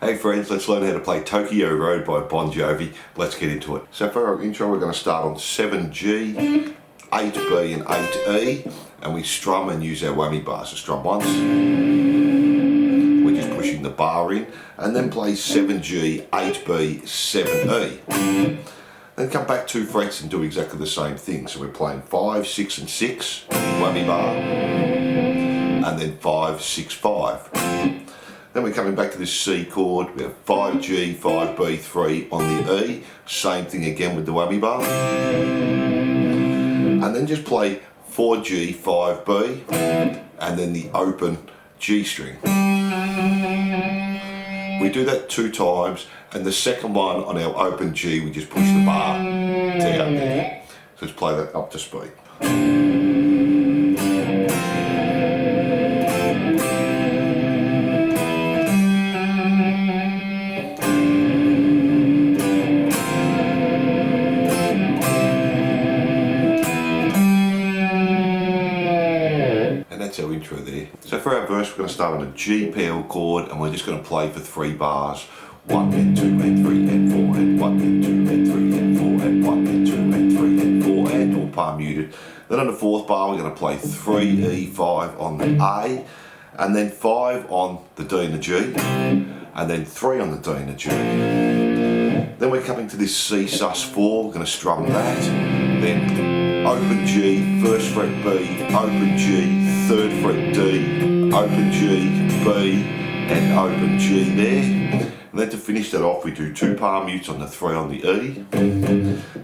Hey friends, let's learn how to play Tokyo Road by Bon Jovi. Let's get into it. So for our intro, we're going to start on 7G, 8B and 8E, and we strum and use our whammy bars. So strum once, we're just pushing the bar in, and then play 7G, 8B, 7E. Then come back 2 frets and do exactly the same thing. So we're playing 5, 6 and 6, whammy bar, and then 5, 6, 5. Then we're coming back to this C chord. We have 5G, 5B, 3 on the E. Same thing again with the whammy bar. And then just play 4G, 5B, and then the open G string. We do that 2 times, and the second one on our open G, we just push the bar down there. So let's play that up to speed. That's our intro there. So for our verse, we're going to start on a G pedal chord, and we're just going to play for 3 bars. 1 and 2 and 3 and 4 and 1 and 2 and 3 and 4 and 1 and 2 and 3 and 4 and all palm muted. Then on the 4th bar, we're going to play 3 E5 on the A, and then 5 on the D and the G, and then 3 on the D and the G. Then we're coming to this C sus4. We're going to strum that. Then open G, 1st fret B, open G, 3rd fret D, open G, B, and open G there. And then to finish that off, we do 2 palm mutes on the 3 on the E,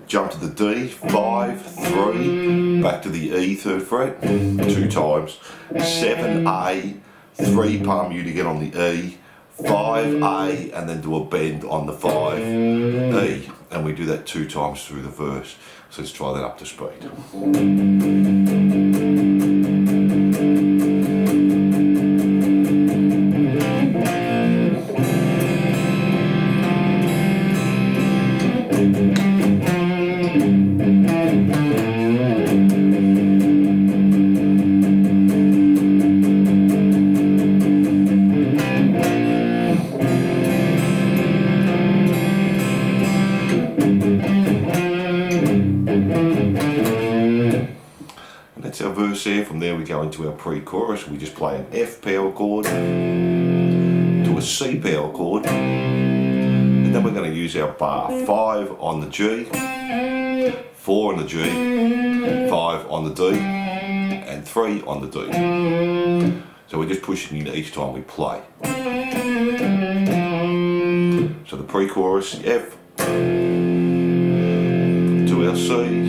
jump to the D, 5, 3, back to the E, 3rd fret, 2 times, 7A, 3 palm mute again on the E, 5A, and then do a bend on the 5E, and we do that 2 times through the verse. So let's try that up to speed. That's our verse there. From there we go into our pre-chorus. We just play an F pedal chord to a C pedal chord, and then we're going to use our bar. 5 on the G, 4 on the G, 5 on the D, and 3 on the D. So we're just pushing in each time we play. So the pre-chorus, F to our C,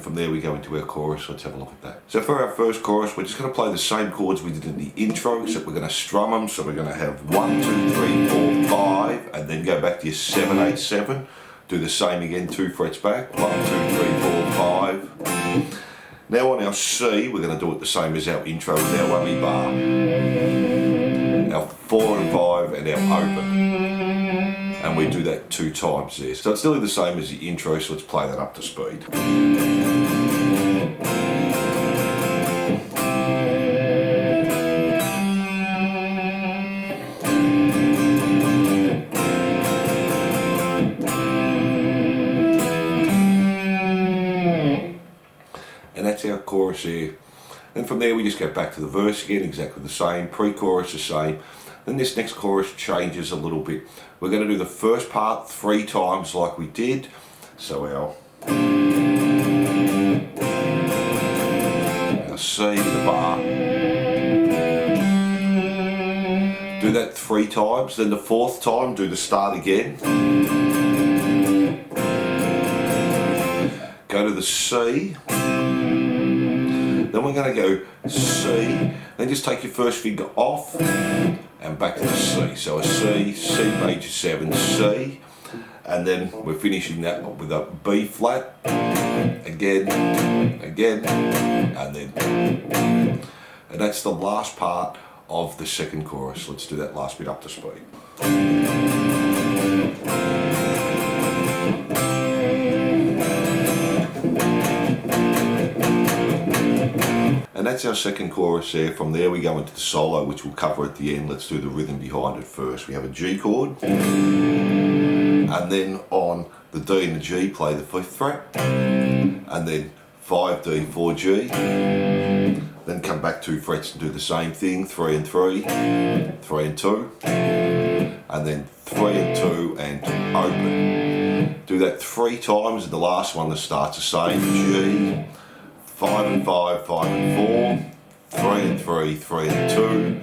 from there we go into our chorus. Let's have a look at that. So for our first chorus, we're just going to play the same chords we did in the intro, except we're going to strum them. So we're going to have 1, 2, 3, 4, 5, and then go back to your 7, 8, 7. Do the same again, 2 frets back. 1, 2, 3, 4, 5. Now on our C, we're going to do it the same as our intro with our whammy bar. Our 4 and 5 and our open. And we do that 2 times there. So it's nearly the same as the intro, so let's play that up to speed. And that's our chorus there. Then from there we just go back to the verse again, exactly the same, pre-chorus the same. Then this next chorus changes a little bit. We're going to do the first part 3 times like we did. So our C, the bar. Do that 3 times. Then the 4th time, do the start again. Go to the C. Then we're going to go C. Then just take your first finger off and back to the C. So a C, C major 7, C, and then we're finishing that with a B flat, again, again, and then, and that's the last part of the second chorus. Let's do that last bit up to speed. And that's our second chorus there. From there we go into the solo, which we'll cover at the end. Let's do the rhythm behind it first. We have a G chord, and then on the D and the G play the 5th fret, and then 5D, 4G, then come back 2 frets and do the same thing, 3 and 3, 3 and 2, and then 3 and 2 and open. Do that 3 times, and the last one that starts the same, G, 5 and 5, 5 and 4, 3 and 3, 3 and 2,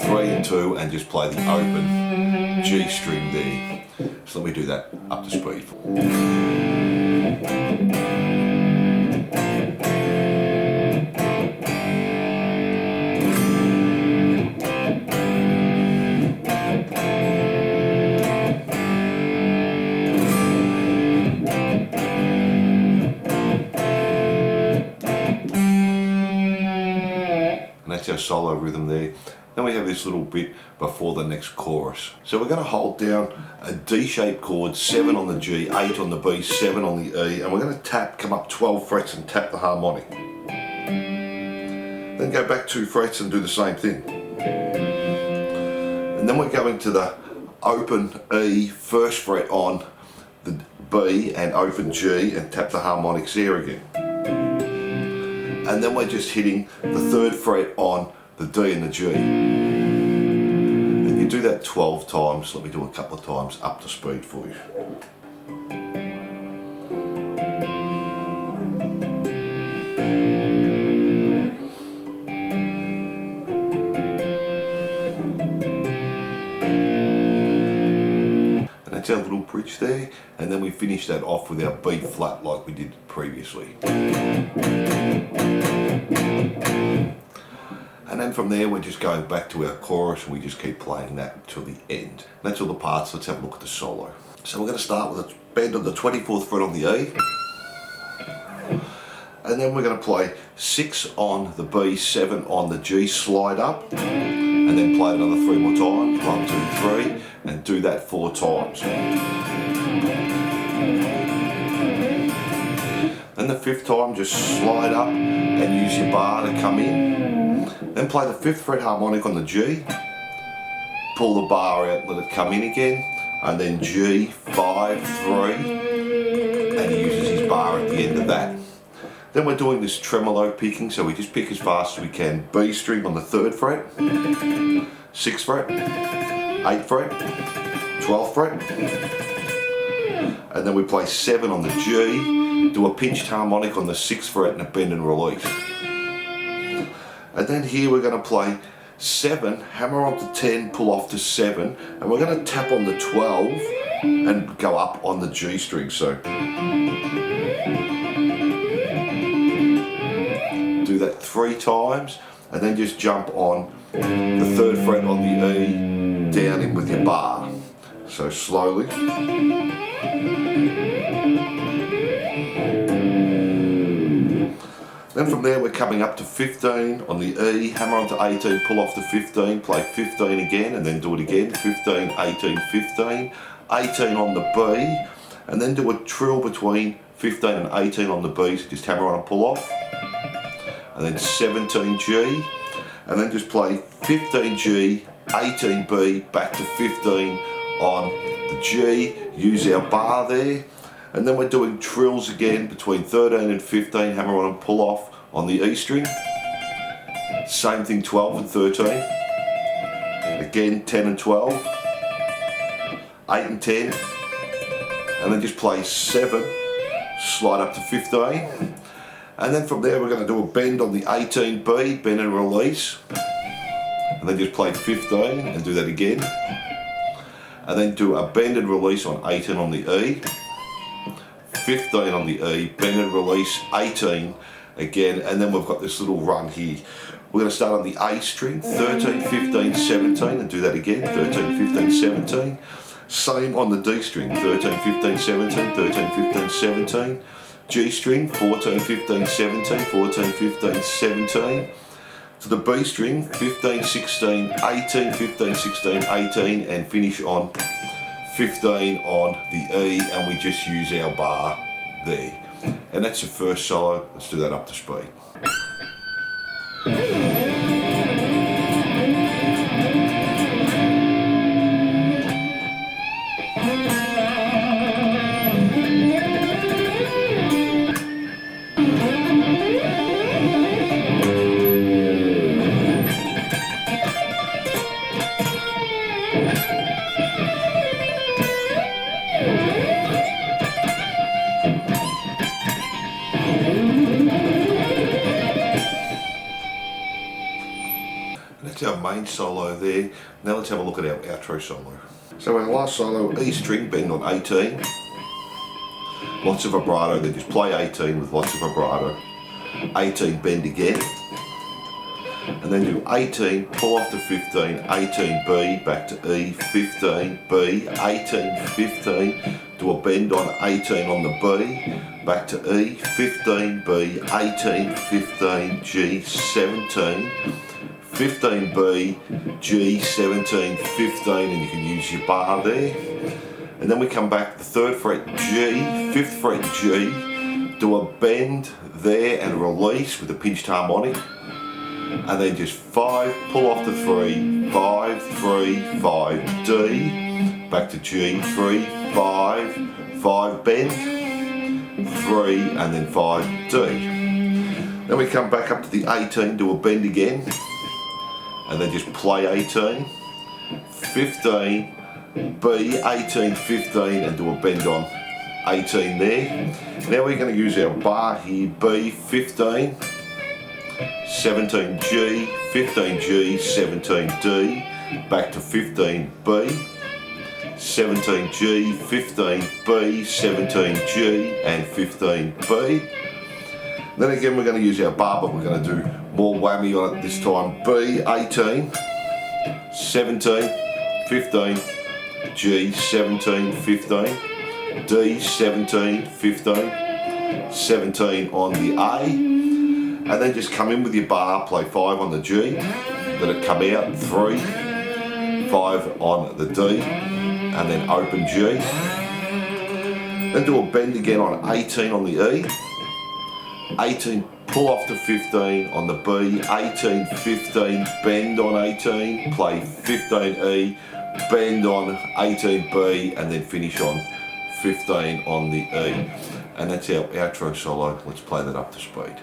3 and 2, and just play the open G string there. So let me do that up to speed. And that's our solo rhythm there. Then we have this little bit before the next chorus. So we're going to hold down a D-shaped chord, 7 on the G, 8 on the B, 7 on the E, and we're going to tap, come up 12 frets and tap the harmonic. Then go back 2 frets and do the same thing. And then we're going to the open E, 1st fret on the B, and open G, and tap the harmonics there again. And then we're just hitting the 3rd fret on the D and the G. And you do that 12 times. Let me do a couple of times up to speed for you. And that's our little bridge there. And then we finish that off with our B flat like we did previously. And then from there we're just going back to our chorus, and we just keep playing that till the end. And that's all the parts. Let's have a look at the solo. So we're going to start with a bend on the 24th fret on the E, and then we're going to play 6 on the B, 7 on the G, slide up, and then play another 3 more times, 1, 2, 3, and do that 4 times. Then the 5th time, just slide up and use your bar to come in. Then play the 5th fret harmonic on the G, pull the bar out, let it come in again, and then G, 5, 3, and he uses his bar at the end of that. Then we're doing this tremolo picking, so we just pick as fast as we can. B string on the 3rd fret, 6th fret, 8th fret, 12th fret, and then we play 7 on the G, do a pinched harmonic on the 6th fret and a bend and release. And then here we're going to play 7, hammer on to 10, pull off to 7, and we're going to tap on the 12 and go up on the G string. So do that 3 times, and then just jump on the 3rd fret on the E, down in with your bar. So slowly. Then from there we're coming up to 15 on the E, hammer onto 18, pull off to 15, play 15 again, and then do it again, 15, 18, 15, 18 on the B, and then do a trill between 15 and 18 on the B, so just hammer on and pull off, and then 17 G, and then just play 15 G, 18 B, back to 15 on the G, use our bar there. And then we're doing trills again between 13 and 15, hammer on and pull off on the E string. Same thing 12 and 13. Again 10 and 12. 8 and 10. And then just play 7, slide up to 15. And then from there we're going to do a bend on the 18B, bend and release. And then just play 15 and do that again. And then do a bend and release on 18 on the E. 15 on the E, bend and release, 18 again, and then we've got this little run here. We're going to start on the A string, 13, 15, 17, and do that again, 13, 15, 17. Same on the D string, 13, 15, 17, 13, 15, 17. G string, 14, 15, 17, 14, 15, 17. To the B string, 15, 16, 18, 15, 16, 18, and finish on 15 on the E, and we just use our bar there. And that's the first solo. Let's do that up to speed. That's our main solo there. Now let's have a look at our outro solo. So in the last solo, E string bend on 18. Lots of vibrato, then just play 18 with lots of vibrato. 18 bend again. And then do 18, pull off to 15, 18B, back to E, 15B, 18, 15, do a bend on 18 on the B, back to E, 15B, 18, 15, G, 17, 15B, G, 17, 15, and you can use your bar there. And then we come back to the 3rd fret G, 5th fret G, do a bend there and release with a pinched harmonic. And then just 5, pull off to 3, 5, 3, 5, D, back to G, 3, 5, 5 bend, 3, and then 5, D. Then we come back up to the 18, do a bend again, and then just play 18, 15, B, 18, 15, and do a bend on 18 there. Now we're going to use our bar here, B, 15, 17G, 15G, 17D, back to 15B, 17G, 15B, 17G, and 15B. Then again we're going to use our bar, but we're going to do more whammy on it this time. B, 18, 17, 15, G, 17, 15, D, 17, 15, 17 on the A. And then just come in with your bar, play 5 on the G, let it come out, 3, 5 on the D, and then open G. Then do a bend again on 18 on the E, 18, pull off to 15 on the B, 18, 15, bend on 18, play 15E, bend on 18B, and then finish on 15 on the E. And that's our outro solo. Let's play that up to speed.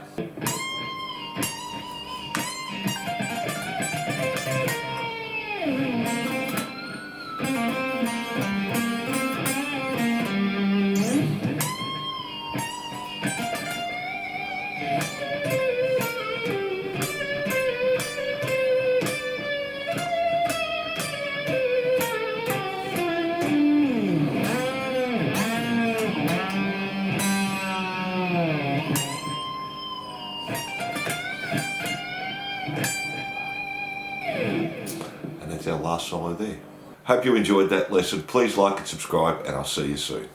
Our last solo there. Hope you enjoyed that lesson. Please like and subscribe, and I'll see you soon.